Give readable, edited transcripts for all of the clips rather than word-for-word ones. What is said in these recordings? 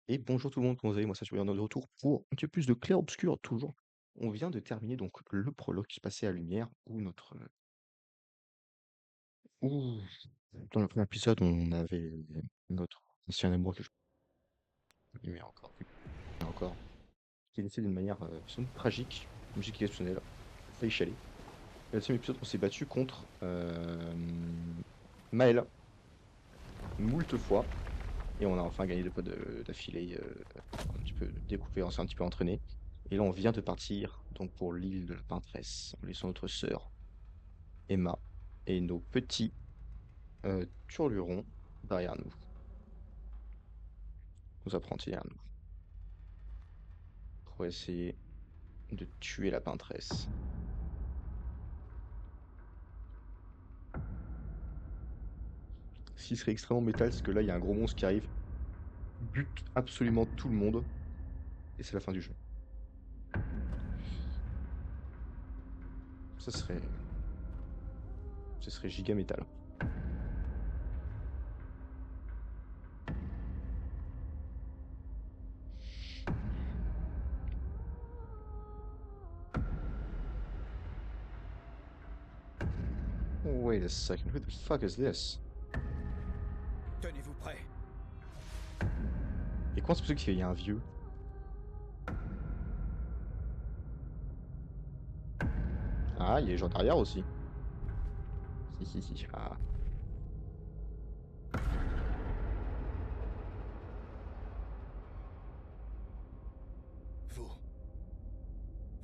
Et bonjour tout le monde, comment vous allez? Moi ça je suis de retour pour un petit peu plus de clair-obscur toujours. On vient de terminer donc le prologue qui se passait à Lumière où où dans le premier épisode on avait notre ancien amour que je Lumière encore, encore, qui est laissé d'une manière somme tragique, musique exceptionnelle, failli chialer. Et le deuxième épisode on s'est battu contre Maël, moult fois, et on a enfin gagné 2 fois d'affilée, un petit peu découvert, on s'est un petit peu entraîné. Et là, on vient de partir donc pour l'île de la Peintresse, en laissant notre sœur Emma et nos petits turlurons derrière nous, nos apprentis derrière nous, pour essayer de tuer la Peintresse. Ce qui serait extrêmement métal, c'est que là, il y a un gros monstre qui arrive, bute absolument tout le monde, et c'est la fin du jeu. Ça serait, ce serait giga métal. Wait a second, who the fuck is this? Tenez-vous prêts. Et comment c'est possible qu'il y ait un vieux? Ah, il y a les gens derrière aussi. Hi. Ah.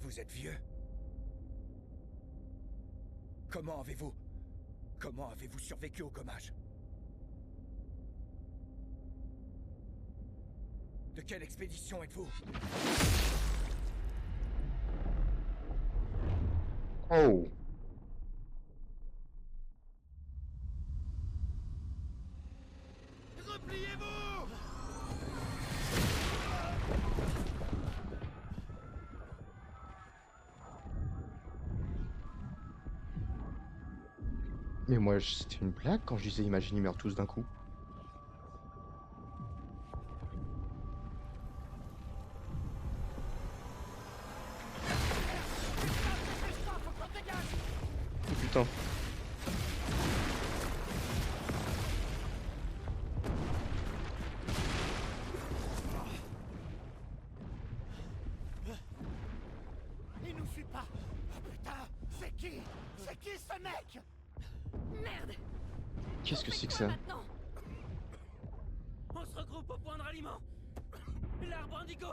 Vous êtes vieux. Comment avez-vous survécu au gommage? De quelle expédition êtes-vous? Oh! Repliez-vous! Mais moi, c'était une blague quand je disais imagine, ils meurent tous d'un coup. Oh putain. Il nous suit pas! Oh putain! C'est qui? C'est qui ce mec? Merde! Qu'est-ce On que fait c'est que quoi ça? maintenant? On se regroupe au point de ralliement! L'arbre indigo!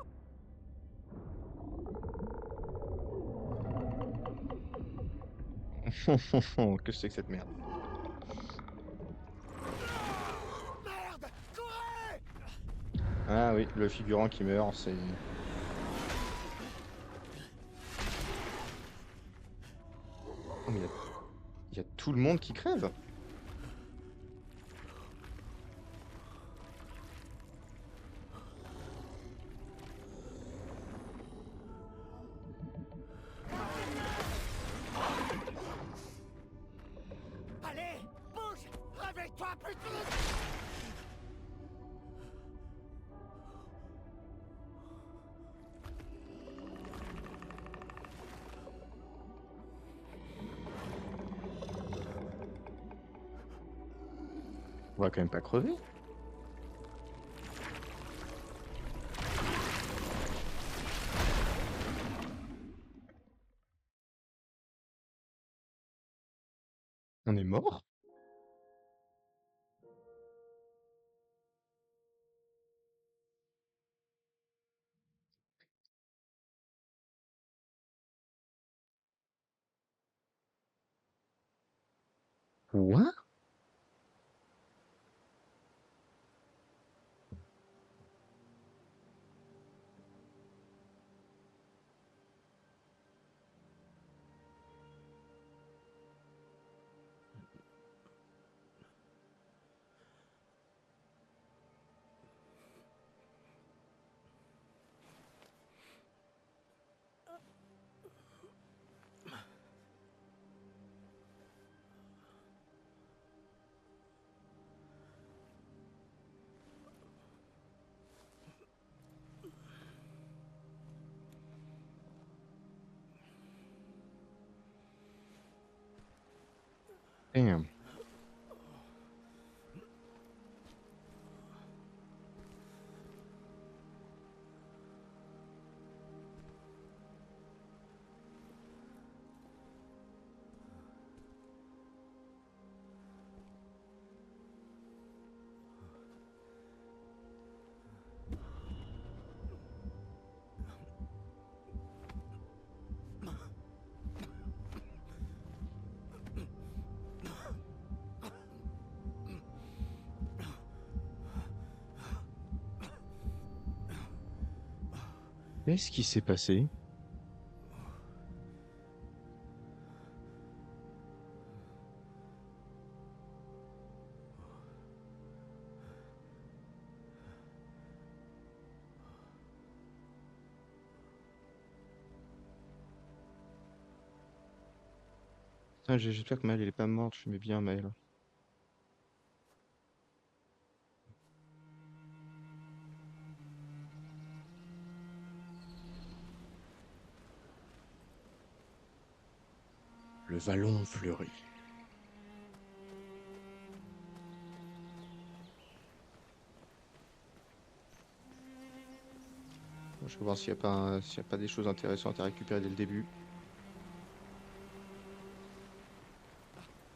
Qu'est-ce que c'est que cette merde? Merde! Courez! Ah oui, le figurant qui meurt, c'est... Oh mais il y a tout le monde qui crève! Allez! Bouge! Réveille-toi, putain! On va quand même pas crever. On est mort? Quoi? Damn. Qu'est-ce qui s'est passé? Putain, j'espère que Maëlle elle est pas morte, je m'aimais bien Maëlle. Le vallon fleurit. Je vais voir s'il n'y a pas, s'il y a pas des choses intéressantes à récupérer dès le début.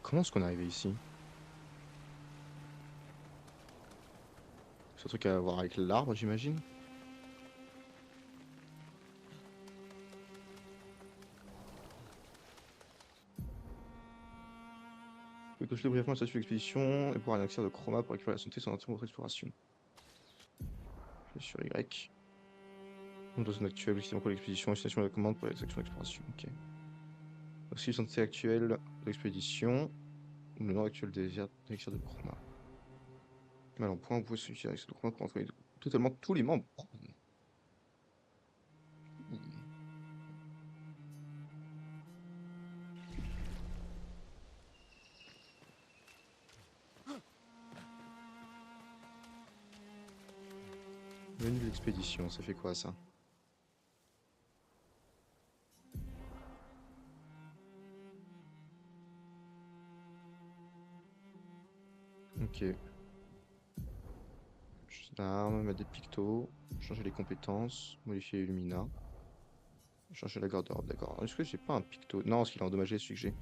Comment est-ce qu'on est arrivé ici? C'est un truc à voir avec l'arbre, j'imagine. Vous pouvez consulter brièvement le statut d'expédition et pouvoir un accès de chroma pour récupérer la santé sans attendre votre exploration. Je vais sur Y. Dans zone actuelle, utilisez encore l'expédition, utilisation de la commande pour les actions d'exploration. Ok. Aussi, santé actuelle de l'expédition. Le nom actuel des élixirs de chroma. Mal en point, vous pouvez utiliser l'accès de chroma pour entraîner totalement tous les membres. Menu de l'expédition, ça fait quoi ça? Ok. Arme, mettre des pictos, changer les compétences, modifier les lumina, changer la garde-robe, d'accord. Est-ce que j'ai pas un picto? Non, parce qu'il a endommagé celui que j'ai.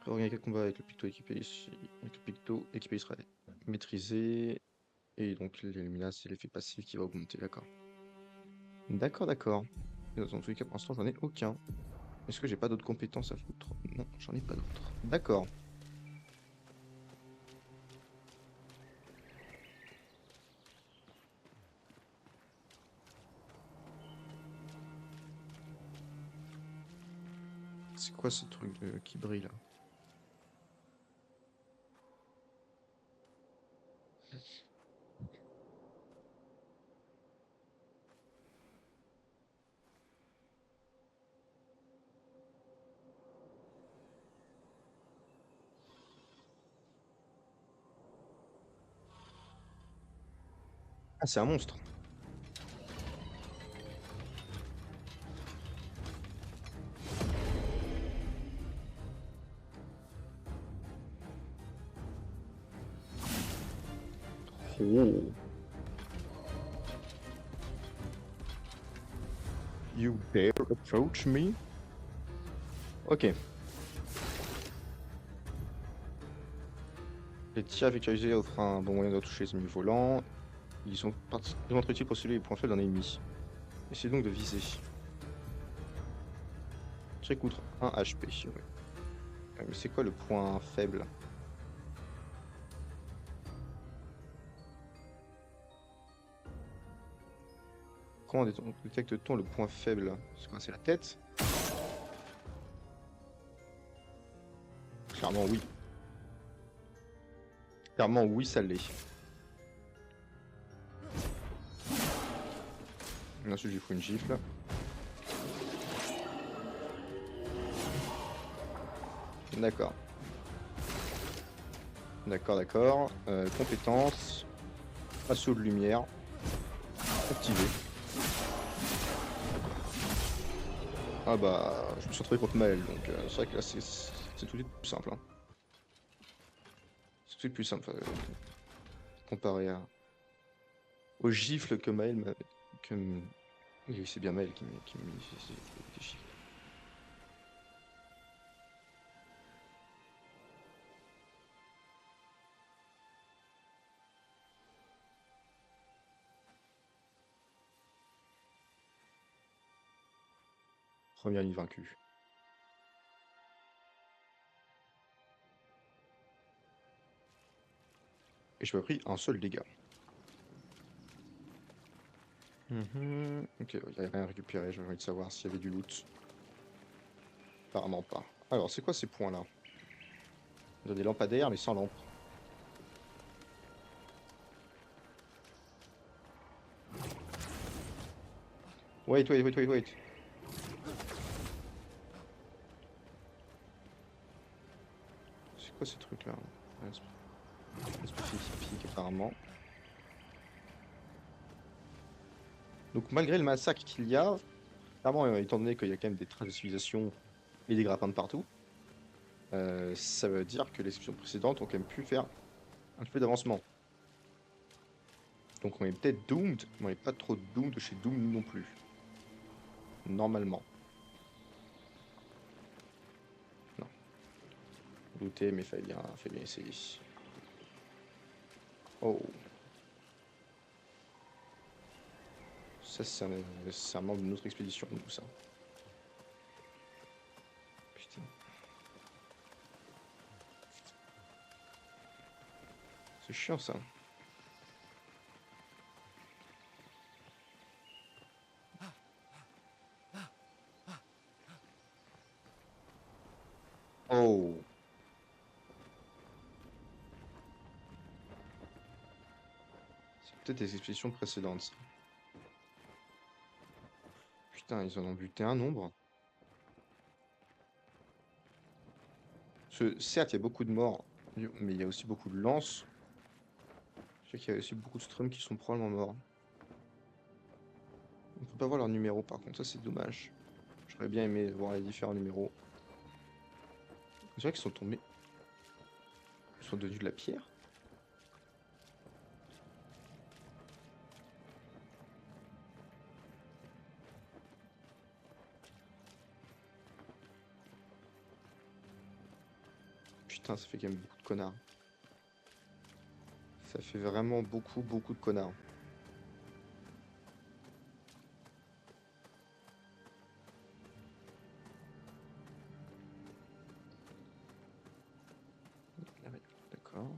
Regagner quel combat avec le picto équipé ici. Avec le picto équipé, il sera maîtrisé. Et donc l'illumina, c'est l'effet passif qui va augmenter, d'accord. D'accord, d'accord. Dans tous les cas, pour l'instant, j'en ai aucun. Est-ce que j'ai pas d'autres compétences à foutre? Non, j'en ai pas d'autres. D'accord. C'est quoi ce truc qui brille là? Ah, c'est un monstre. Oh. You dare approach me? Ok. Les tirs effectués offrent un bon moyen de toucher les ennemis volants. Ils sont particulièrement utiles pour cibler les points faibles d'un ennemi. Essayez donc de viser. Tir contre 1 HP. Ouais. Mais c'est quoi le point faible? Comment détecte-t-on le point faible? C'est quoi? C'est la tête? Clairement oui. Clairement oui, ça l'est. Ensuite, je lui fous une gifle. D'accord. D'accord, d'accord. Compétence. Assaut de lumière. Activé. Ah bah, je me suis retrouvé contre Maël, donc c'est vrai que là c'est tout de suite plus simple. Hein. C'est tout de suite plus simple comparé aux gifles que Maël m'a. Que... Oui, c'est bien Maël qui m'a mis des gifles. Première ligne vaincue. Et je m'ai pris un seul dégât. Ok, il n'y a rien à récupérer, j'ai envie de savoir s'il y avait du loot. Apparemment pas. Alors, c'est quoi ces points-là? On a des lampadaires, mais sans lampe. Wait. C'est quoi ces trucs-là? Spécifique, apparemment. Donc, malgré le massacre qu'il y a, clairement, étant donné qu'il y a quand même des traces de civilisation et des grappins de partout, ça veut dire que les expéditions précédentes ont quand même pu faire un petit peu d'avancement. Donc on est peut-être doomed, mais on n'est pas trop doomed chez Doom non plus. Normalement. Non. Douter, mais fallait bien essayer. Oh. Ça, c'est un membre d'une autre expédition, tout ça. Putain. C'est chiant, ça. Oh. C'est peut-être des expéditions précédentes, ça. Putain, ils en ont buté un nombre. Certes, il y a beaucoup de morts, mais il y a aussi beaucoup de lances. Je sais qu'il y a aussi beaucoup de strums qui sont probablement morts. On peut pas voir leur numéro, par contre, ça c'est dommage. J'aurais bien aimé voir les différents numéros. C'est vrai qu'ils sont tombés. Ils sont devenus de la pierre. Putain, ça fait quand même beaucoup de connards. Ça fait vraiment beaucoup de connards. D'accord.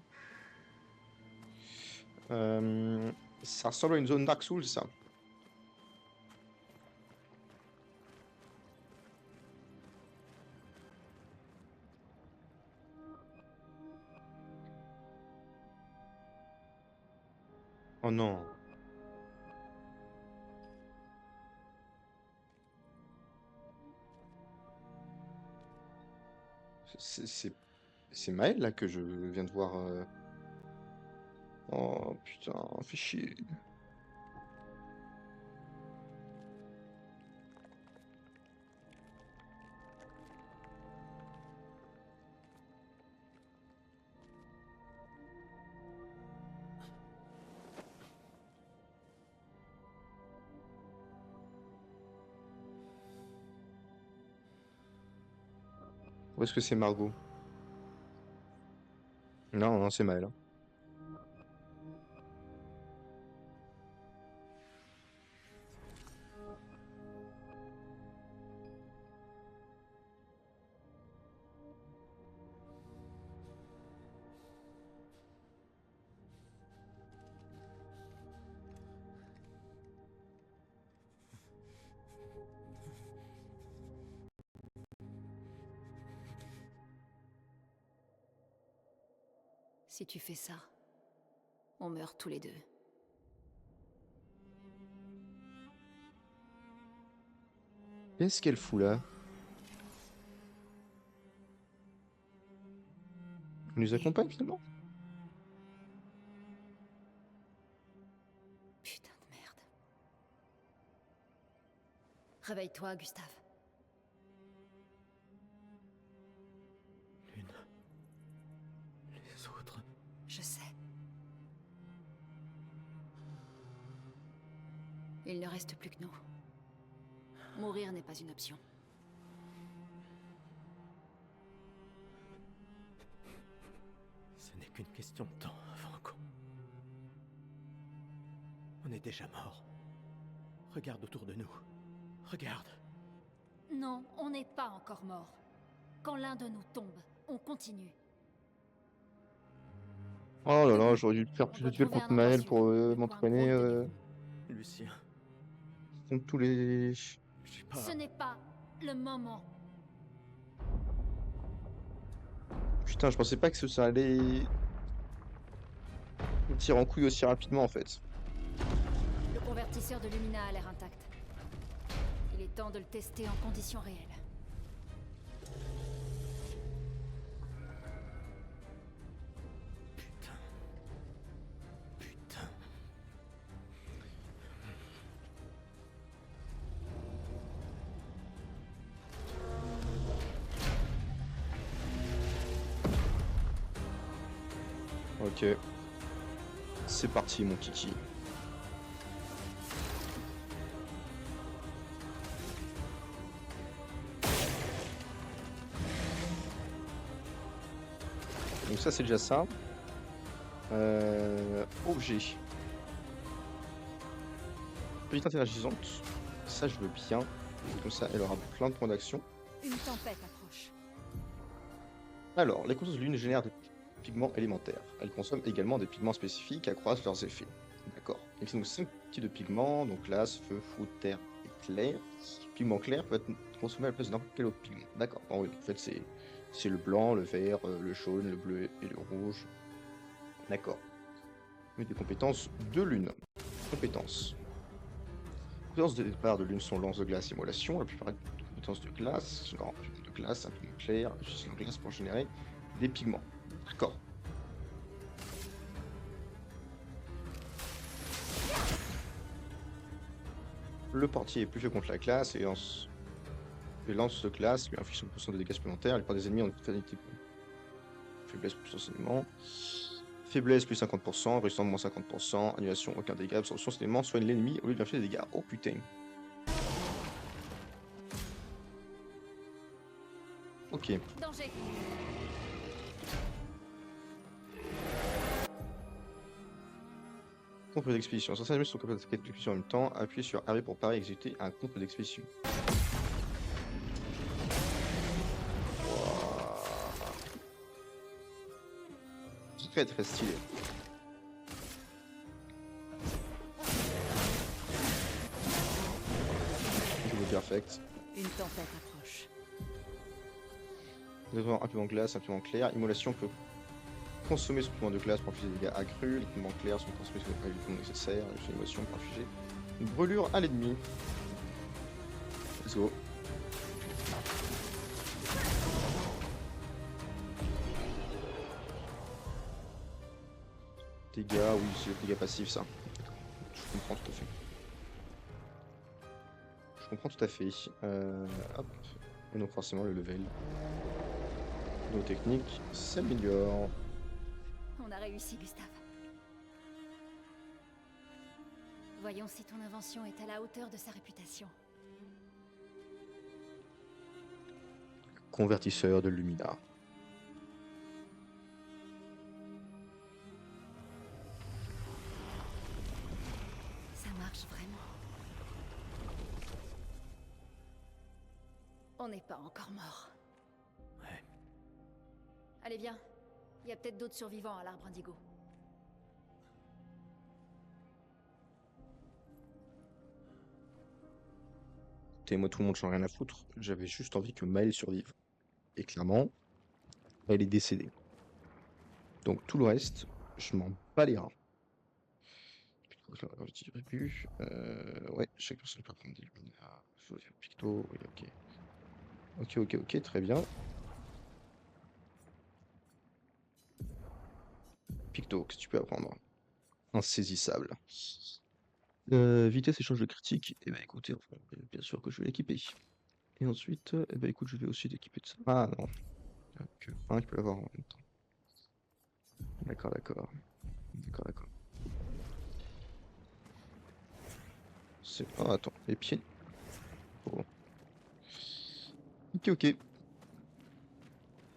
Ça ressemble à une zone Dark Souls, ça. Oh non. C'est Maël, là, que je viens de voir. Oh, putain, fait chier. Où est-ce que c'est Margot? Non, c'est Maël. Hein. Si tu fais ça, on meurt tous les deux. Qu'est-ce qu'elle fout là? Elle nous accompagne finalement? Putain de merde. Réveille-toi, Gustave. autres. Je sais. Il ne reste plus que nous. Mourir n'est pas une option. Ce n'est qu'une question de temps avant qu'on... On est déjà mort. Regarde autour de nous. Regarde. Non, on n'est pas encore mort. Quand l'un de nous tombe, on continue. Oh là là, Debout. j'aurais dû faire On plus de doit duels trouver un contre endroit Maël sûr, pour le coin m'entraîner Braun de Nihon. Lucien, contre tous les... j'ai pas... Ce n'est pas le moment. Putain, je pensais pas que ça allait me tirer en couille aussi rapidement en fait. Le convertisseur de Lumina a l'air intact. Il est temps de le tester en conditions réelles. Putain. Putain. Ok. C'est parti mon kiki. Donc ça c'est déjà ça. Objet. Petite interagissante. Ça je veux bien. Comme ça elle aura plein de points d'action. Une tempête approche. Alors, les consommations de lune génèrent des pigments élémentaires. Elles consomment également des pigments spécifiques qui accroissent leurs effets. D'accord. Il existe donc 5 types de pigments, donc glace, feu, foudre, terre et clair. Le pigment clair peut être consommé à la place de n'importe quel autre pigment. D'accord. Bon, oui, en fait, c'est le blanc, le vert, le jaune, le bleu et le rouge. D'accord. Mais des compétences de lune. Compétences. Les compétences de départ de lune sont lance de glace et immolation. La plupart des compétences de glace sont un pigment de glace, un pigment clair, juste la glace pour générer des pigments. D'accord. Le portier est plus fait contre la glace et lance de glace lui inflige 5% de dégâts supplémentaires. La plupart des ennemis ont une fatalité. Faiblesse plus enseignement. Faiblesse plus 50%, résistance moins 50%, annulation aucun dégât, absorption cet élément soigne l'ennemi au lieu de lui infliger des dégâts. Oh putain. Ok. Danger. Contre d'expédition. Certains ennemis sont capables d'attaquer d'expédition en même temps. Appuyez sur RB pour parer et exécuter un contre d'expédition. Très très stylé. Perfect. Une tempête approche. Nous avons un pigment glace, un pigment clair. Immolation peut consommer ce pigment de glace pour infliger des dégâts accrus. Les pigments clairs sont consommés sur les pigments nécessaires. Les émotions pour infliger une brûlure à l'ennemi. Let's go. Dégâts, oui, c'est le dégât passif ça. Je comprends tout à fait. Je comprends tout à fait. Hop. Et donc forcément le level. Nos techniques s'améliorent. On a réussi, Gustave. Voyons si ton invention est à la hauteur de sa réputation. Convertisseur de Lumina. Ça marche vraiment. On n'est pas encore mort. Ouais. Allez, viens. Il y a peut-être d'autres survivants à l'arbre indigo. Et moi, tout le monde, j'en ai rien à foutre. J'avais juste envie que Maël survive. Et clairement, elle est décédée. Donc tout le reste, je m'en bats les reins. Alors, je dirais plus. Ouais, chaque personne peut prendre des lumières. Faut faire picto, oui, ok. Ok, très bien. Picto, qu'est-ce que tu peux apprendre? Insaisissable. Vitesse échange de critique. Et bah écoutez, enfin, bien sûr que je vais l'équiper. Et ensuite, eh ben, écoute, je vais aussi l'équiper de ça. Ah non, il y a que un qui peut l'avoir en même temps. D'accord, d'accord. D'accord, d'accord. C'est... Ah, attends, les pieds. Bon. Ok, ok.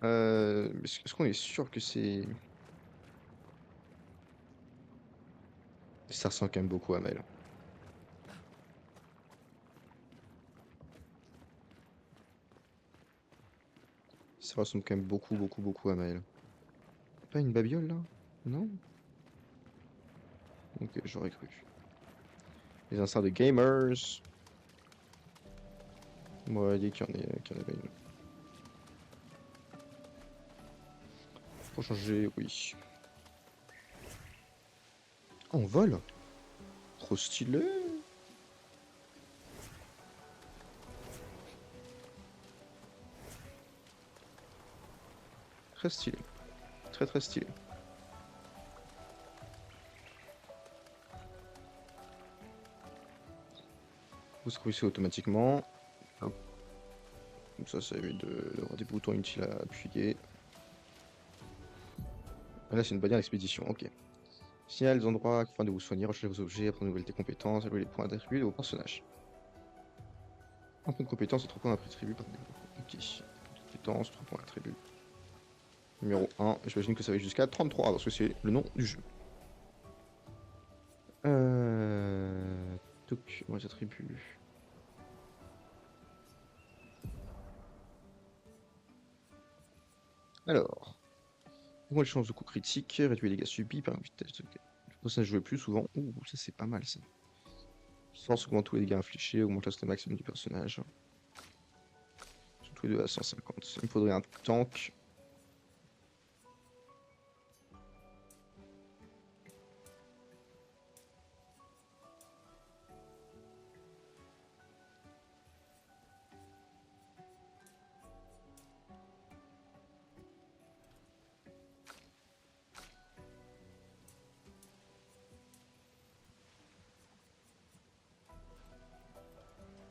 Est-ce qu'on est sûr que c'est... Ça ressemble quand même beaucoup à Mel. Ça ressemble quand même beaucoup, beaucoup, beaucoup à Mel. Pas une babiole, là? Non? Ok, j'aurais cru. Les instincts de gamers. Moi, dit qu'il y en avait une. Pour changer, oui. Oh, on vole? Trop stylé! Très stylé. Très très stylé. Vous scrollez automatiquement. Hop. Comme ça évite d'avoir des boutons inutiles à appuyer. Ah, là, c'est une bannière d'expédition, ok. Signalez les endroits afin de vous soigner, recherchez vos objets, apprenez nouvelles compétences, évaluez les points d'attribut de vos personnages. Un point de compétence et 3 points d'attribut par niveau. Ok. Compétence, 3 points d'attribut. Numéro 1, j'imagine que ça va jusqu'à 33 parce que c'est le nom du jeu. Donc, moi les attributs. Alors, moi les chances de coup critique, réduire les dégâts subis par une vitesse de... Le personnage joué plus souvent. Ouh, ça c'est pas mal ça. Force augmente tous les dégâts infligés, augmente le maximum du personnage. Tous les deux à 150. Il me faudrait un tank.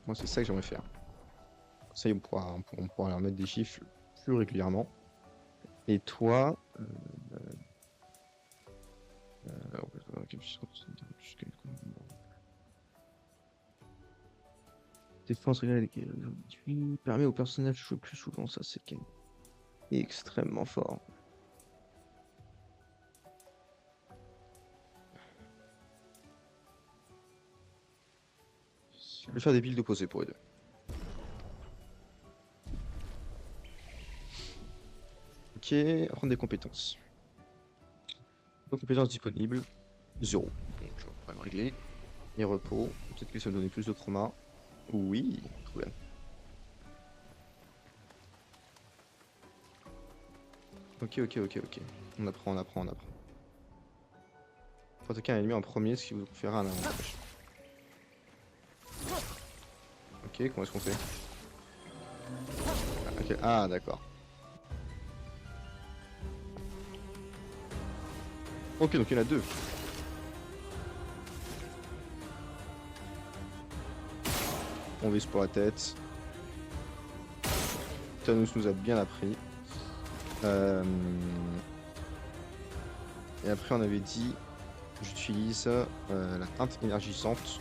Moi c'est ça que j'aimerais faire. Ça on pourra leur mettre des chiffres plus régulièrement. Et toi... Défense réelle permet au personnage de jouer plus souvent, ça c'est extrêmement fort. Je vais faire des builds opposés pour les deux. Ok, apprendre des compétences. Donc, compétences disponibles, 0. Donc, je vais pas le régler. Et repos, peut-être que ça va donner plus de chroma. Oui, trop bien. Ok. On apprend, on apprend, on apprend. Faut attaquer un ennemi en premier, ce qui vous conférera un avantage. Ok, comment est-ce qu'on fait? Ok, ah d'accord. Ok, donc il y en a deux. On vise pour la tête. Thanos nous a bien appris. Et après on avait dit j'utilise la teinte énergisante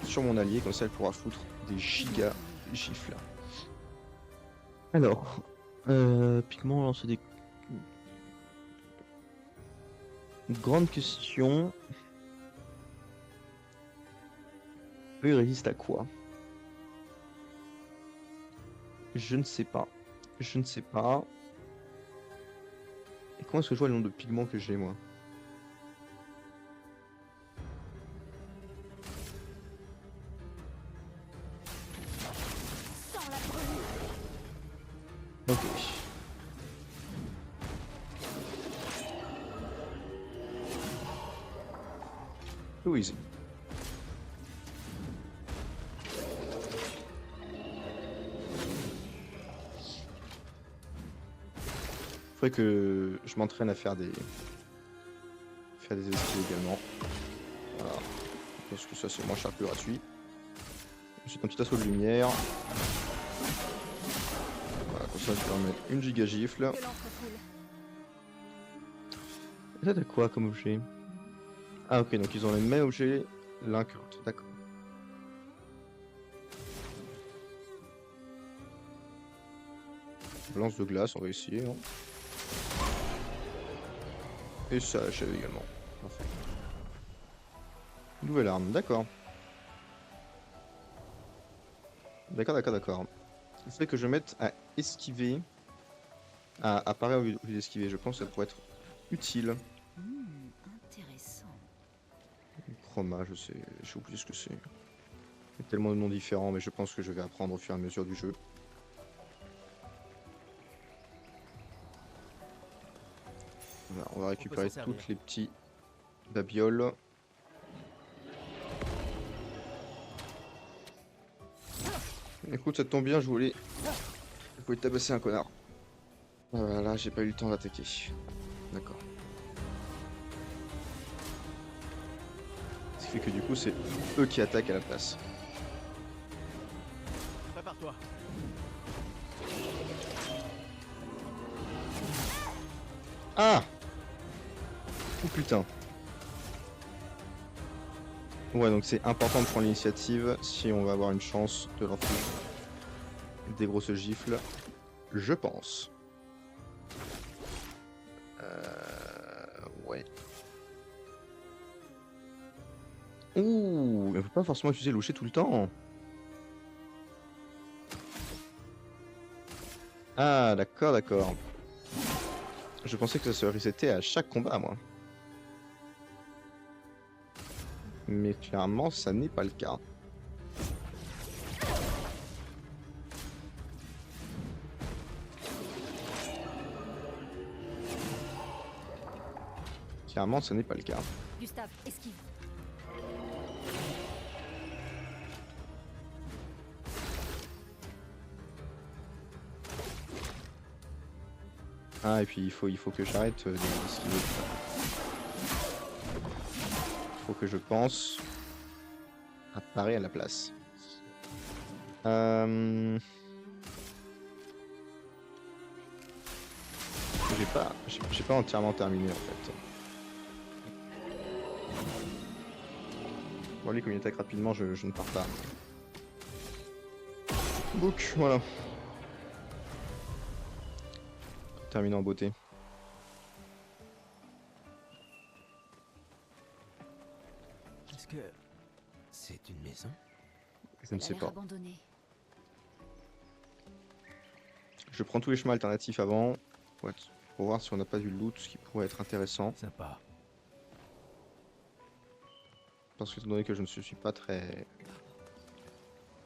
sur mon allié, comme ça elle pourra foutre des giga gifles. Alors, pigment lancer des... Grande question. Eux ils résistent à quoi? Je ne sais pas. Je ne sais pas. Et comment est-ce que je vois le nombre de pigments que j'ai moi? Ok. Too easy. Faudrait que je m'entraîne à faire des esquives également. Voilà. Parce que ça c'est moins cher que gratuit. Ensuite un petit assaut de lumière. Voilà, comme ça je peux remettre une giga gifle. Ça, t'as quoi comme objet? Ah, ok, donc ils ont le même objet l'un que l'autre, d'accord. Lance de glace, on va essayer. Hein. Et ça achève également. Parfait. Nouvelle arme, d'accord. D'accord. Il faudrait que je mette à esquiver, à parer au lieu d'esquiver. Je pense que ça pourrait être utile. Intéressant. Chroma, je sais, j'ai oublié ce que c'est. Il y a tellement de noms différents, mais je pense que je vais apprendre au fur et à mesure du jeu. Voilà, on va récupérer toutes les petits babioles. Écoute, ça tombe bien, je voulais tabasser un connard. Voilà, j'ai pas eu le temps d'attaquer. D'accord. Ce qui fait que du coup, c'est eux qui attaquent à la place. Prépare-toi. Ah! Oh putain. Ouais, donc c'est important de prendre l'initiative si on va avoir une chance de leur faire des grosses gifles. Je pense. Ouais. Ouh, on peut pas forcément utiliser le tout le temps. Ah, d'accord. Je pensais que ça se resetait à chaque combat, moi. Mais clairement, ça n'est pas le cas. Clairement, ce n'est pas le cas. Gustave, esquive. Ah, et puis il faut que j'arrête d'esquiver. Il faut que je pense à parer à la place. J'ai pas entièrement terminé en fait. Bon, lui, comme il attaque rapidement, je ne pars pas. Book, voilà. Terminé en beauté. Est-ce que c'est une maison? Je ne sais pas. Abandonné. Je prends tous les chemins alternatifs avant pour voir si on n'a pas du loot, ce qui pourrait être intéressant. Sympa. Parce que étant donné que je ne suis pas très...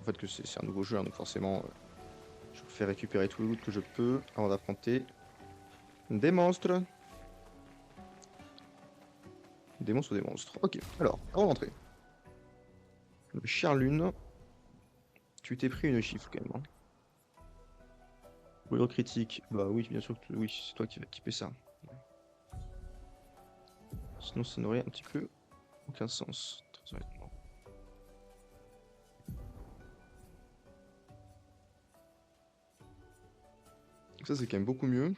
En fait que c'est un nouveau jeu, hein, donc forcément je fais récupérer tout le loot que je peux avant d'affronter des monstres. Des monstres ou des monstres. Ok, alors, avant d'entrer. Le Charlune. Tu t'es pris une chiffre quand même. Hein. Brûlure critique. Bah oui, bien sûr que oui, c'est toi qui vas équiper ça. Sinon ça n'aurait un petit peu aucun sens. Très honnêtement. Ça c'est quand même beaucoup mieux.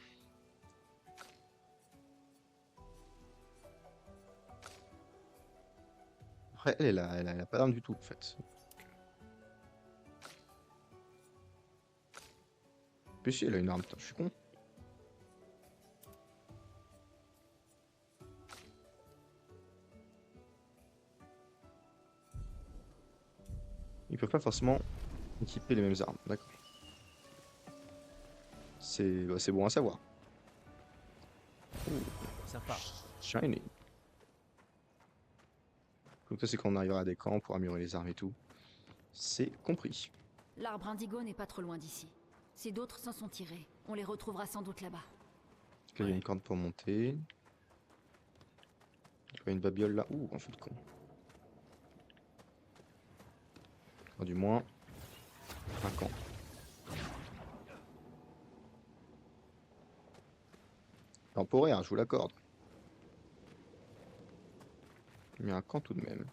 Après elle a pas d'arme du tout en fait. Mais si elle a une arme, putain, je suis con. Ils peuvent pas forcément équiper les mêmes armes, d'accord. C'est bon à savoir. Sympa. Shiny. Donc ça c'est quand on arrivera à des camps pour améliorer les armes et tout. C'est compris. L'arbre indigo n'est pas trop loin d'ici. Si d'autres s'en sont tirés, on les retrouvera sans doute là-bas. Il y a une corde pour monter. Il y a une babiole là. Ouh, un feu de con. Enfin, du moins, un camp. Temporaire, je vous l'accorde. Mais un camp tout de même.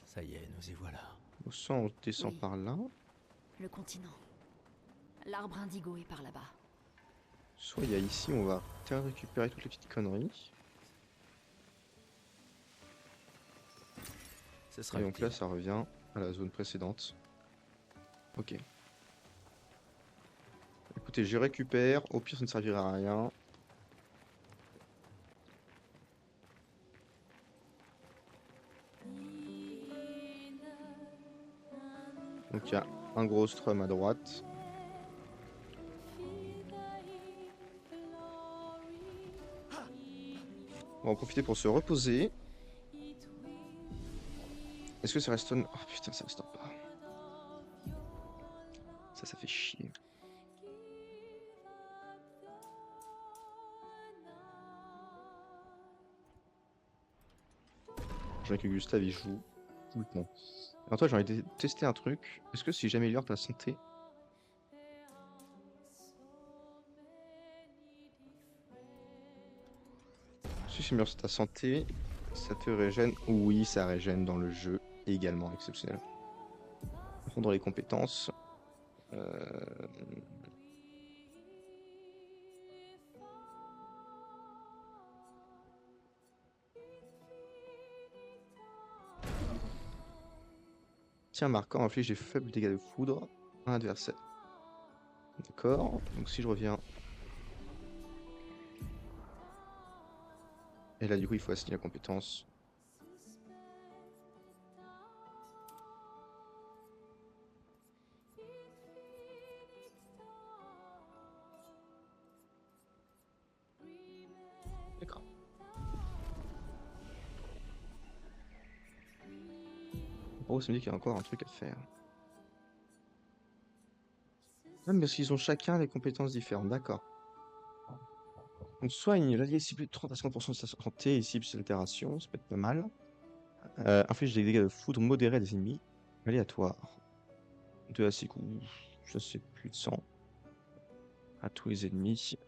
Ça y est, nous y voilà. Au sang, on descend Oui. par là. Le continent. L'arbre indigo est par là-bas. Soit il y a ici, on va récupérer toutes les petites conneries. Ce sera Et donc là, utile. ça revient à la zone précédente. Ok. Écoutez, je récupère. Au pire, ça ne servira à rien. Donc il y a un gros strum à droite. On va en profiter pour se reposer. Est-ce que ça restone? Oh putain, ça restone pas. Ça fait chier. Je vois que Gustave il joue tout le temps. Alors toi, j'ai envie de tester un truc. Est-ce que si j'améliore ta santé, si j'améliore ta santé, ça te régène? Oui, ça régène dans le jeu également exceptionnel. Prendre les compétences. Euh, Tiens, marquant, inflige des faibles dégâts de foudre à un adversaire. D'accord. Donc si je reviens. Et là, du coup, il faut assigner la compétence. D'accord. Oh, ça me dit qu'il y a encore un truc à faire. Même parce qu'ils ont chacun des compétences différentes. D'accord. Donc soigne l'allié ciblé de 30 à 50% de sa santé et cible ses altérations. Ça peut être pas mal. Inflige des dégâts de foudre modérés à des ennemis. Aléatoire. 2 à 6 coups. Ça c'est plus de 100. À tous les ennemis.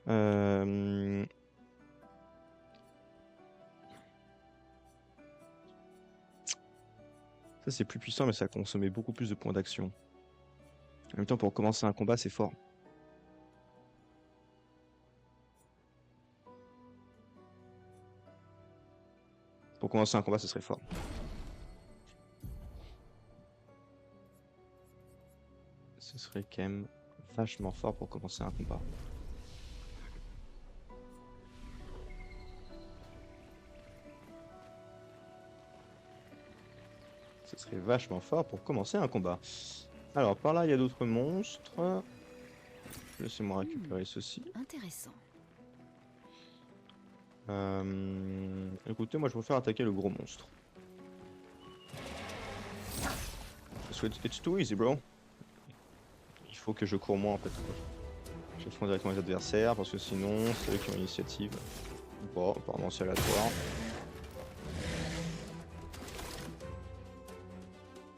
Ça c'est plus puissant mais ça a consommé beaucoup plus de points d'action. En même temps pour commencer un combat c'est fort. Pour commencer un combat ce serait fort. Ce serait quand même vachement fort pour commencer un combat. Ce serait vachement fort pour commencer un combat. Alors par là il y a d'autres monstres. Laissez-moi récupérer ceci. Intéressant. Écoutez, moi je préfère attaquer le gros monstre. Parce que it's too easy, bro. Il faut que je cours moins en fait. Je défends directement les adversaires parce que sinon c'est eux qui ont l'initiative. Bon, apparemment c'est aléatoire.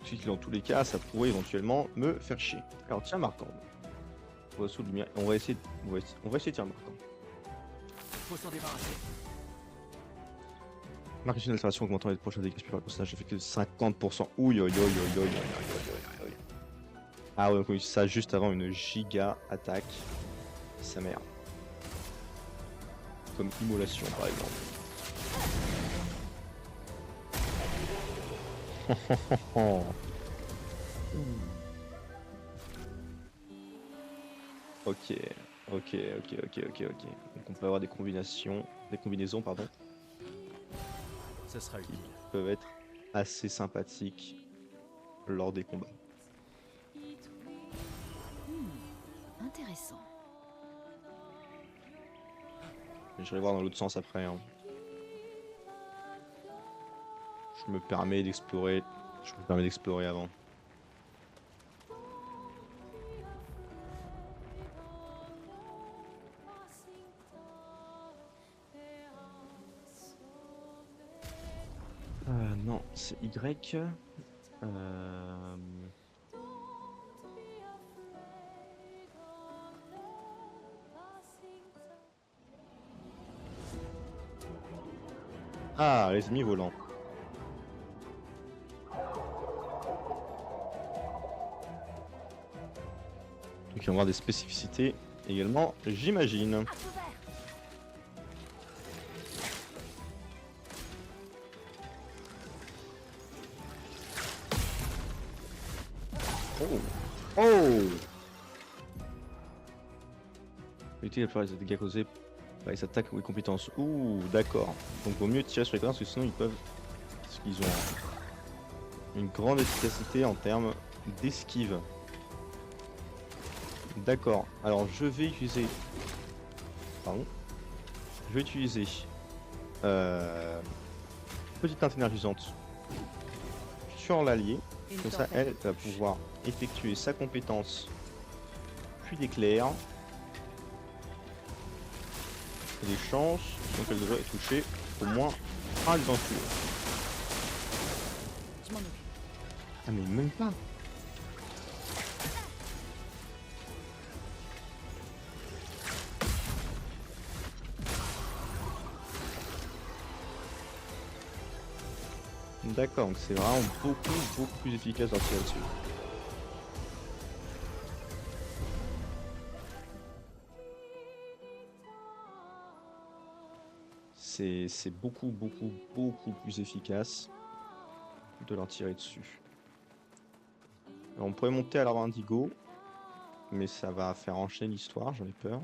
Je sais que dans tous les cas, ça pourrait éventuellement me faire chier. Alors tiens Marquand. On va essayer de tirer Marquand. Faut s'en débarrasser. Marque une altération augmentant les prochains dégâts par le personnage, fait que 50%. Ouille, ouille, ouille, ouille, ouille, ouille, ouille, ouille. Ah ouais, donc oui, ça juste avant une giga attaque. Sa mère. Comme immolation par exemple. Ok, ok. Donc on peut avoir des combinaisons, pardon, Ce sera utile. peuvent être assez sympathiques lors des combats. Intéressant. Je vais voir dans l'autre sens après. Hein. Je me permets d'explorer avant. Non, c'est Y. Ah, les ennemis volants. Donc ils vont avoir des spécificités également, j'imagine. Oh! Oh! Éviter la plupart des dégâts causés par les attaques ou les compétences. Ouh, d'accord. Donc vaut mieux tirer sur les connards parce que sinon ils peuvent. Parce qu'ils ont une grande efficacité en termes d'esquive. D'accord. Alors je vais utiliser. Pardon. Je vais utiliser. Petite teinte énergisante sur l'allié. Une Comme ça, tempête elle de va touche. pouvoir effectuer sa compétence. Puis d'éclair. Et des chances, donc elle devrait toucher au moins un des enculés. Je m'en occupe. Ah mais même pas. D'accord, donc c'est vraiment beaucoup plus efficace d'en tirer dessus. C'est beaucoup plus efficace de leur tirer dessus. Alors, on pourrait monter à l'arbre indigo, mais ça va faire enchaîner l'histoire, j'en ai peur.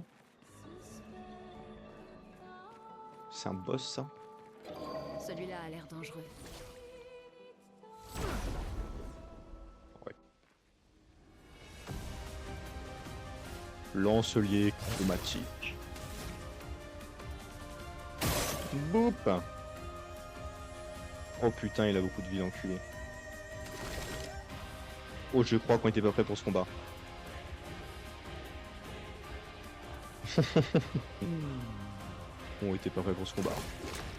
C'est un boss ça? Celui-là a l'air dangereux. Ouais. Lancelier chromatique. Boop! Oh putain, il a beaucoup de vie, l'enculé. Oh, je crois qu'on était pas prêt pour ce combat. On était pas prêt pour ce combat.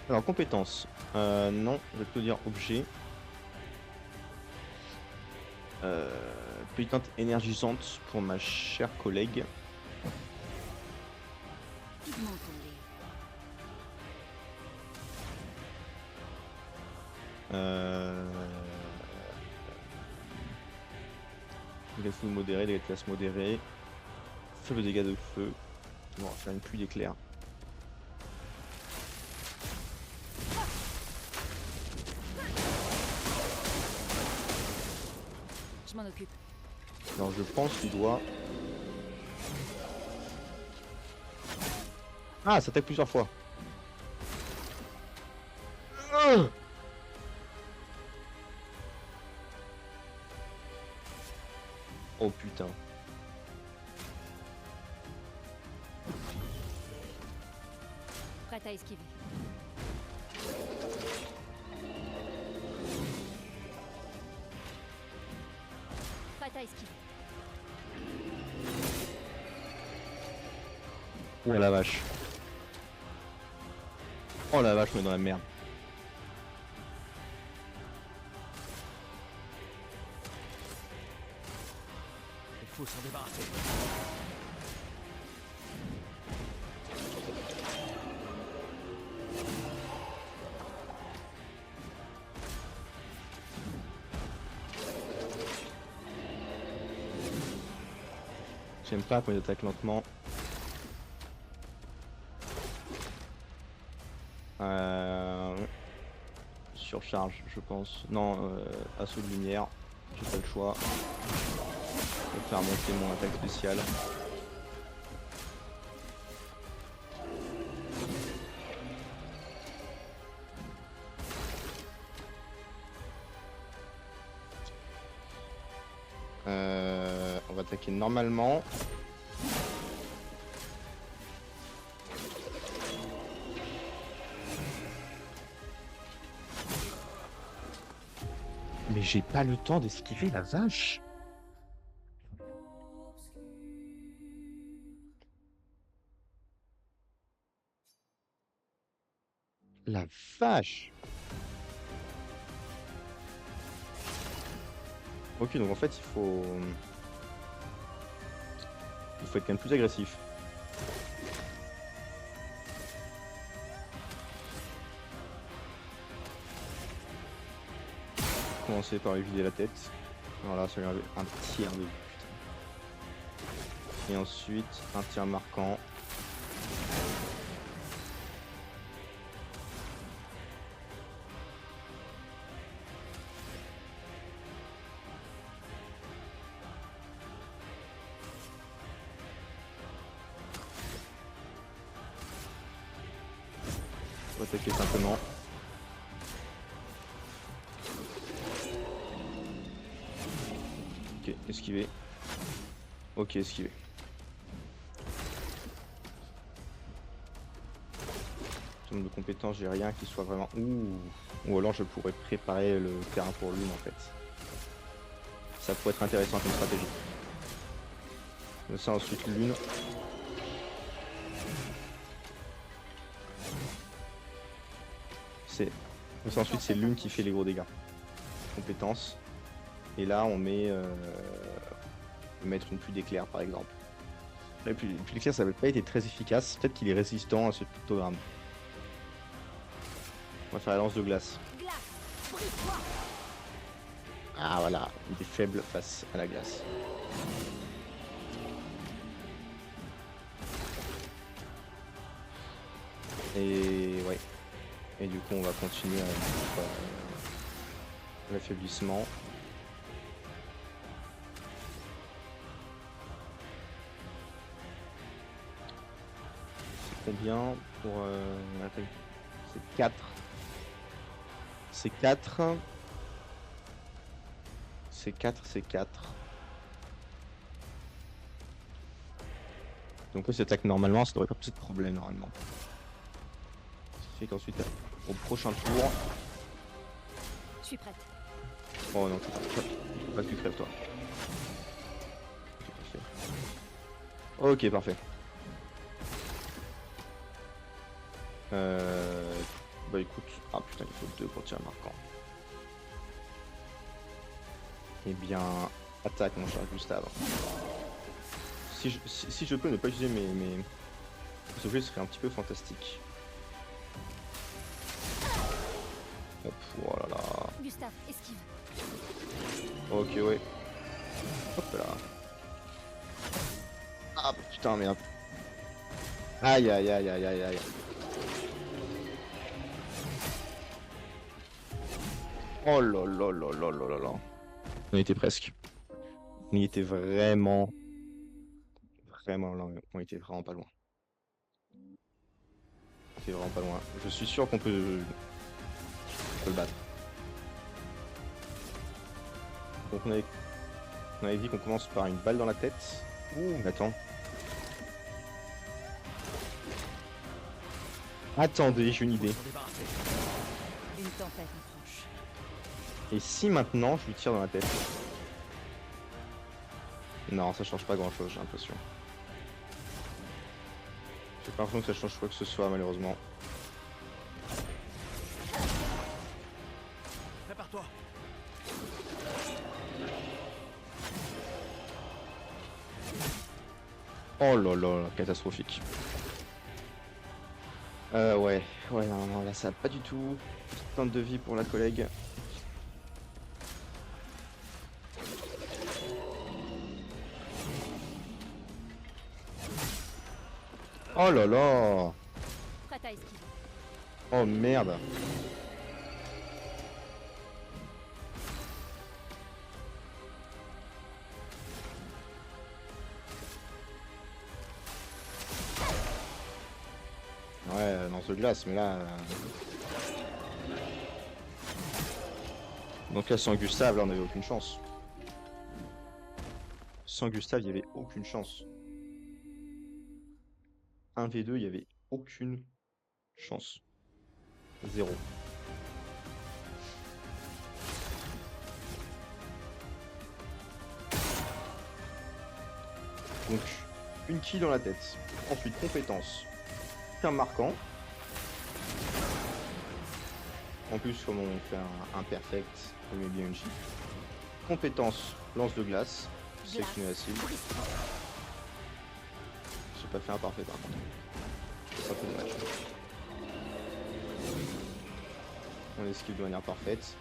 Alors, compétences. Non, je vais te dire objet. Petite teinte énergisante pour ma chère collègue. Pigment tombé. Dégâts de feu modéré, dégâts de classe modéré. Faible dégâts de feu. Bon, on va faire une pluie d'éclairs. Je m'en occupe. Alors je pense qu'il doit... Ah, ça attaque plusieurs fois. Ah, oh putain. Prête à esquiver. Prête à esquiver. Oh la vache. Oh la vache, on est dans la merde. Il faut s'en débarrasser. J'aime pas quand ils attaquent lentement. Surcharge, je pense. Non, assaut de lumière. J'ai pas le choix. Je vais faire monter mon attaque spéciale. On va attaquer normalement. Mais j'ai pas le temps d'esquiver, la vache. La vache. Ok, donc en fait, il faut être quand même plus agressif. Commencer par lui vider la tête. Voilà, ça lui enlève un tiers de vie, putain. Et ensuite, un tir marquant. faut attaquer simplement. Ok, esquiver. Ok, esquiver. En termes de compétences, j'ai rien qui soit vraiment... Ouh. Ou alors je pourrais préparer le terrain pour l'une en fait. Ça pourrait être intéressant comme stratégie. Ça ensuite l'une. Ça ensuite c'est l'une qui fait les gros dégâts. Compétences. Et là on met... on peut mettre une pluie d'éclairs par exemple. La pluie d'éclairs ça n'avait pas été très efficace. Peut-être qu'il est résistant à ce pictogramme. On va faire la lance de glace. Ah voilà, il est faible face à la glace. Et ouais. Et du coup on va continuer à l'affaiblissement. C'est combien pour l'attaque? C'est 4. C'est 4. C'est 4, c'est 4. Donc cette attaque normalement ça devrait pas poser de problème normalement. Ça fait qu'ensuite au prochain tour. Je suis prête. Oh non, pas que tu crèves toi. Ok, parfait. Bah écoute, ah putain il faut 2 pour tir marquant. Eh bien, attaque mon cher Gustave. Si je peux ne pas utiliser mes objets, ce serait un petit peu fantastique. Hop, oh là là. Gustave, esquive. Ok, ouais. Hop là. Ah putain, merde. Aïe aïe aïe aïe aïe aïe. Oh là là là là là là là. On y était presque. On y était vraiment là. On était vraiment pas loin. On était vraiment pas loin. Je suis sûr qu'on peut le battre. Donc on avait dit qu'on commence par une balle dans la tête. Ouh, attends. Attendez, j'ai une idée. Une tempête approche. Et si maintenant je lui tire dans la tête? Non, ça change pas grand chose, j'ai l'impression. J'ai pas l'impression que ça change quoi que ce soit, malheureusement. Prépare-toi. Oh là là, catastrophique. Ouais, non, là ça va pas du tout. Petite teinte de vie pour la collègue. Oh là là. Prête à esquiver. Oh merde. Ouais, lance de glace, mais là... Donc là, sans Gustave, là, on avait aucune chance. Sans Gustave, il y avait aucune chance. 1v2, il y avait aucune chance. 0. Donc, une quille dans la tête. Ensuite, compétence. Un marquant. En plus, comme on fait un perfect, on met bien une chip. Compétence, lance de glace. Sélectionner la cible. J'ai pas fait un parfait par contre. C'est un peu dommage. On esquive de manière parfaite.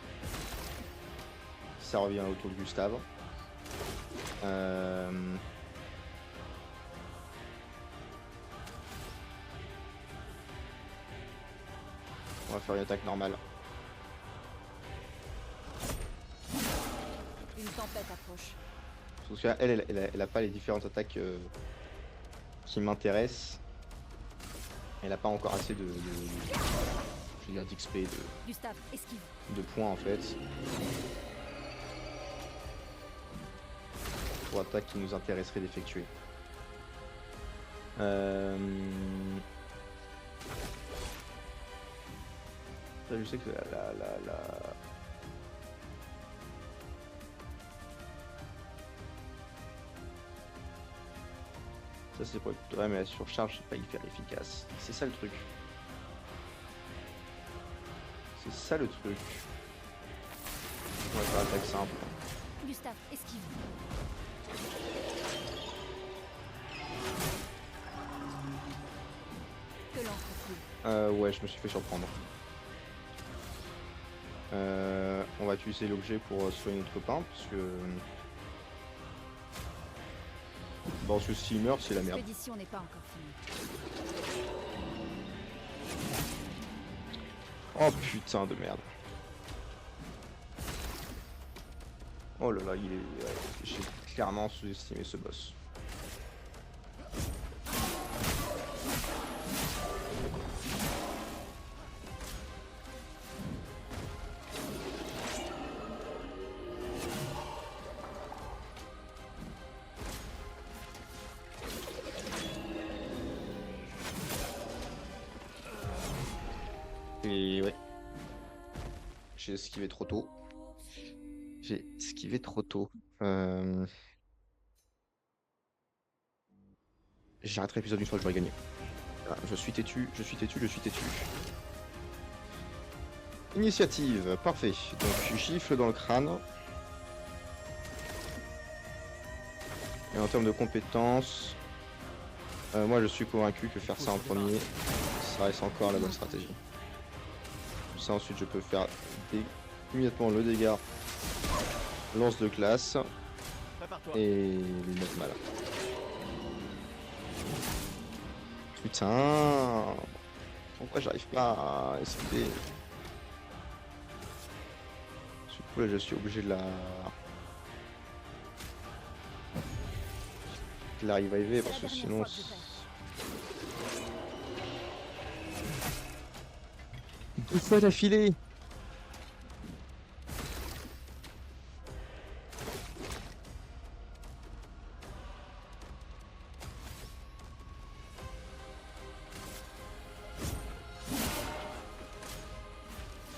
Ça revient autour de Gustave. On va faire une attaque normale. Une tempête approche. Parce qu'elle a pas les différentes attaques qui m'intéressent. Elle a pas encore assez de je veux dire d'XP, Gustave, esquive. de points en fait. Pour attaque qui nous intéresserait d'effectuer. Ça, je sais que ça c'est pour être... Ouais mais la surcharge c'est pas hyper efficace. C'est ça le truc. C'est ça le truc. On va faire attaque simple. Gustave, esquive. Que l'encre coule. Ouais, je me suis fait surprendre. On va utiliser l'objet pour soigner notre copain parce que... Bon, parce que s'il meurt, c'est la merde. L'expédition n'est pas encore finie. Oh putain de merde. Oh là là, il est... ouais, j'ai clairement sous-estimé ce boss. Et ouais. J'ai esquivé trop tôt. J'ai esquivé trop tôt. J'arrêterai l'épisode une fois que j'aurai gagné. Voilà, je suis têtu, je suis têtu, je suis têtu. Initiative, parfait. Donc gifle dans le crâne. Et en termes de compétences, moi je suis convaincu que faire ça en premier, ça reste encore la bonne stratégie. Ça ensuite je peux faire immédiatement le dégât lance de glace et lui mettre mal. Putain, pourquoi j'arrive pas à esquiver? Du coup là je suis obligé de la reviver parce que sinon deux fois d'affilée.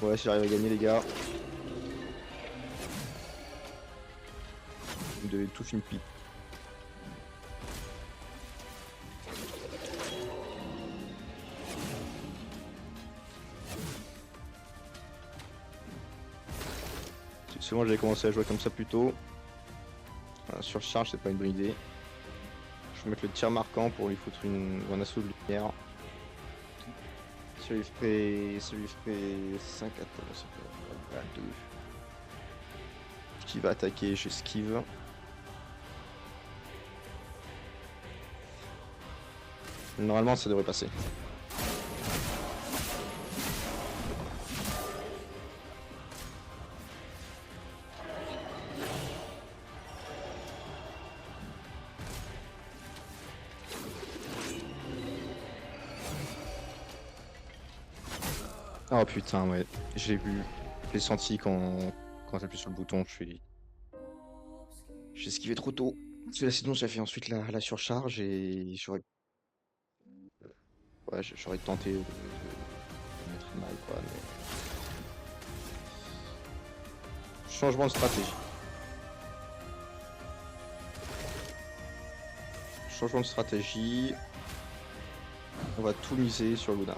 Ouais, si j'arrive à gagner les gars. Vous devez tous une pipe. C'est moi j'avais commencé à jouer comme ça plus tôt. Voilà, surcharge c'est pas une bonne idée. Je vais mettre le tir marquant pour lui foutre un assaut de lumière. Ça lui ferait 5 attaques, voilà, 2. Qui va attaquer, j'esquive. Normalement ça devrait passer. Oh putain ouais, j'ai vu, j'ai senti quand j'appuie sur le bouton, j'ai esquivé trop tôt. Parce que là sinon j'ai fait ensuite la surcharge et j'aurais tenté de mettre mal quoi. Mais... Changement de stratégie. Changement de stratégie. On va tout miser sur Luna.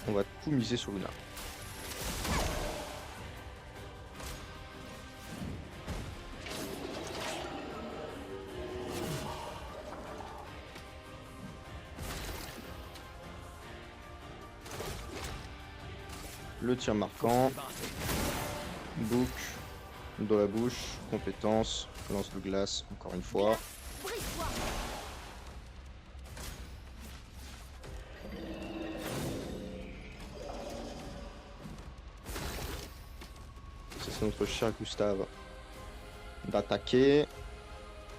On va tout miser sur Luna. Le tir marquant. Bouc. Dans la bouche. Compétence. Lance de glace. Encore une fois. C'est notre cher Gustave. d'attaquer.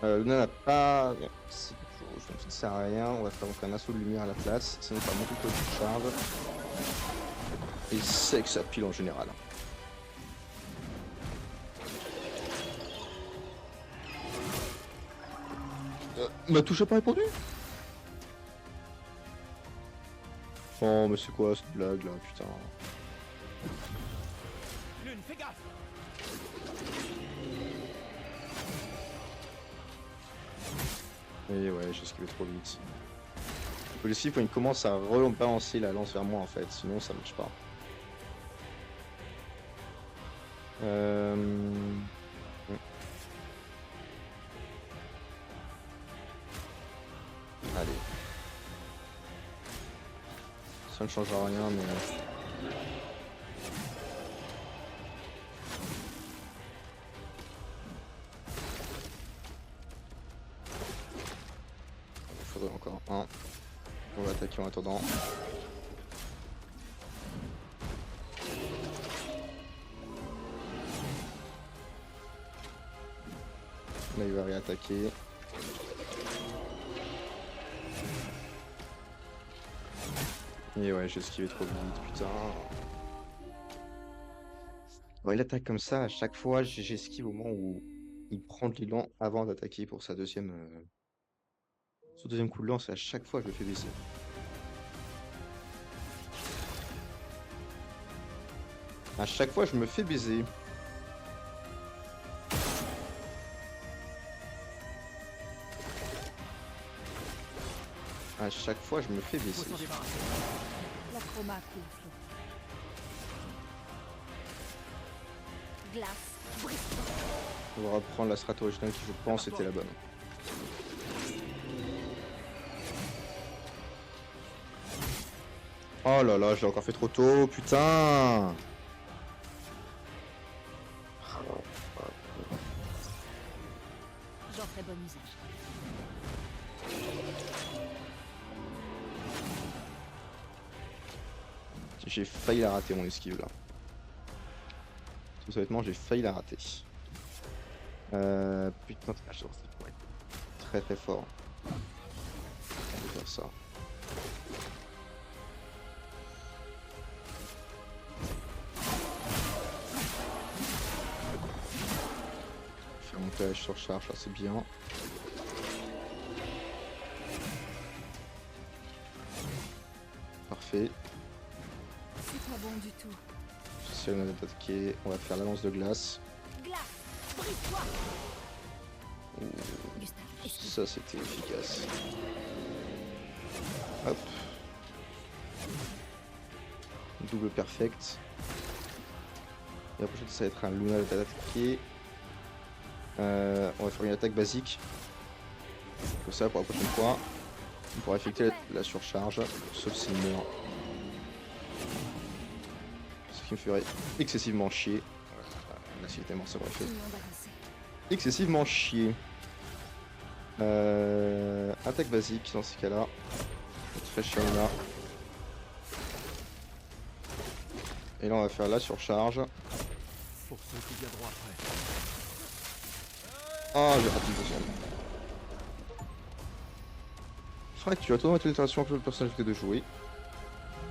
Luna n'a pas... C'est quelque chose, donc ça ne sert à rien. On va faire donc un assaut de lumière à la place. Sinon ça va monter le de charge. Et c'est que ça pile en général. Ma touche a pas répondu. Oh mais c'est quoi cette blague là, putain. Lune, fais gaffe. Et ouais, j'ai esquivé trop vite. Faut l'esquiver quand il commence à rebalancer la lance vers moi en fait, sinon ça marche pas. Allez. Ça ne changera rien mais... Il faudrait encore un. On va attaquer en attendant. Là il va réattaquer. Et ouais, j'ai esquivé trop vite, putain. Bon, il attaque comme ça, à chaque fois j'esquive au moment où il prend de l'élan avant d'attaquer pour sa deuxième... Son deuxième coup de lance, à chaque fois je le fais baisser. À chaque fois je me fais baiser. À chaque fois je me fais baisser. La chroma coule flot. Glace, brise. On va reprendre la strat originale qui je pense était la bonne. Oh là là, je l'ai encore fait trop tôt, putain. J'en ferai bon usage. J'ai failli la rater mon esquive là. Tout honnêtement, j'ai failli la rater. Putain, c'est pour être très très fort. On va faire ça. Faire monter la surcharge, là c'est bien. Parfait. C'est pas bon du tout. Si on a attaqué, on va faire la lance de glace. Glace, brise-toi. Gustave, esquive. Ça c'était efficace. Hop. Double perfect. Et la prochaine ça va être un Luna d'attaquer. On va faire une attaque basique. Comme ça pour la prochaine fois. On pourra effectuer la surcharge. Sauf s'il meurt. Ce qui me ferait excessivement chier. Là s'il était mort ça aurait fait Continuons d'avancer. excessivement chier. Attaque basique dans ce cas-là. Très chiant là. Et là on va faire la surcharge. Pour ceux qui viendront après. Ah, j'ai raté une deuxième. Frère, tu as totalement été l'altération que le personnage était de jouer.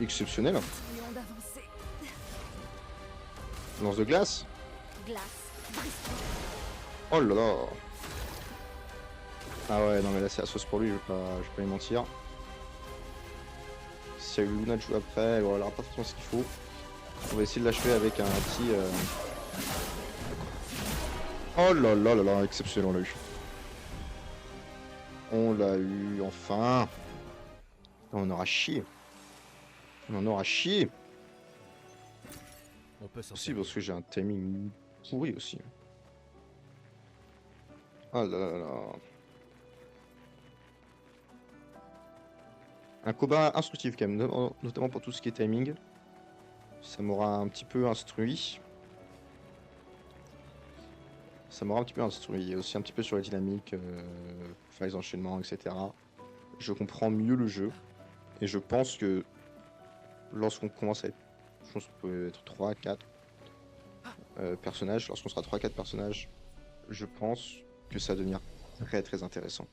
Exceptionnel. Continuons d'avancer. Lance de glace. Glace, brise-toi. Oh là là. Ah ouais, non mais là c'est la sauce pour lui, je vais pas y mentir. Si Luna de jouer après, elle aura pas forcément ce qu'il faut. On va essayer de l'achever avec un petit... Oh là là là là, exceptionnel, on l'a eu. On l'a eu, enfin. On aura chié. On en aura chié. On peut s'en Aussi parce que j'ai un timing pourri aussi. Oh là là là. Un combat instructif quand même, notamment pour tout ce qui est timing. Ça m'aura un petit peu instruit. Ça m'aura un petit peu instruit. Et aussi un petit peu sur la dynamique, faire les enchaînements, etc. Je comprends mieux le jeu. Et je pense que lorsqu'on commence à être... Je pense qu'on peut être 3-4 personnages. Lorsqu'on sera 3-4 personnages, je pense que ça va devenir très très intéressant.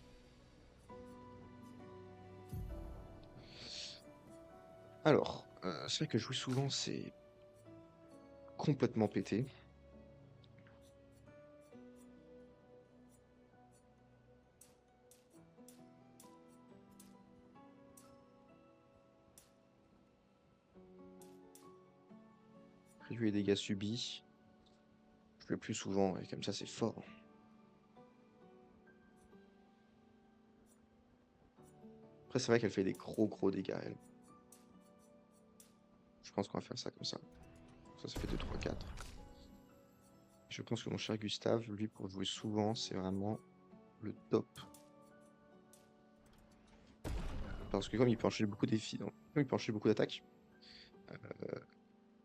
Alors, c'est vrai que jouer souvent, c'est complètement pété. Réduire les dégâts subis. Je le plus souvent, et comme ça, c'est fort. Après, c'est vrai qu'elle fait des gros dégâts, elle. Je pense qu'on va faire ça comme ça. Ça fait 2, 3, 4. Je pense que mon cher Gustave, lui, pour jouer souvent, c'est vraiment le top. Parce que comme il peut enchaîner beaucoup de défis, comme il peut enchaîner beaucoup d'attaques,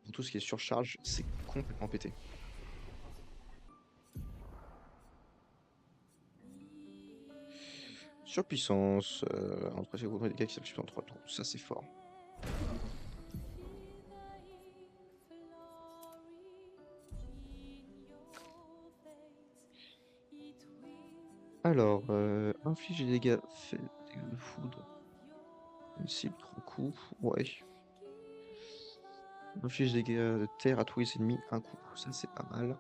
pour tout ce qui est surcharge, c'est complètement pété. Surpuissance, entre ces des dégâts qui s'appuient en 3 tours, ça c'est fort. Alors, inflige des dégâts de foudre. Une cible, 3 coups, ouais. Inflige des dégâts de terre à tous les ennemis, un coup, ça c'est pas mal.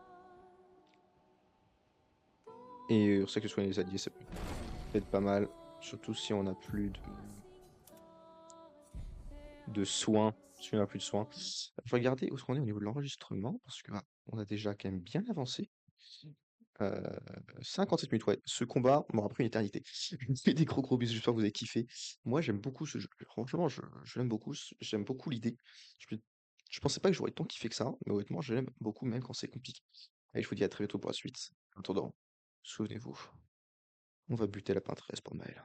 Et on sait que soigner les alliés, ça peut être pas mal, surtout si on n'a plus de soins. Si on n'a plus de soins. Je vais regarder où est-ce qu'on est au niveau de l'enregistrement, parce que on a déjà quand même bien avancé. 57 minutes, ouais. Ce combat m'aura pris une éternité. Je vous fais des gros bisous, j'espère que vous avez kiffé. Moi, j'aime beaucoup ce jeu. Franchement, je l'aime beaucoup. J'aime beaucoup l'idée. Je pensais pas que j'aurais tant kiffé que ça, mais honnêtement, je l'aime beaucoup, même quand c'est compliqué. Allez, je vous dis à très bientôt pour la suite. En attendant, souvenez-vous, on va buter la peintresse pour Maël.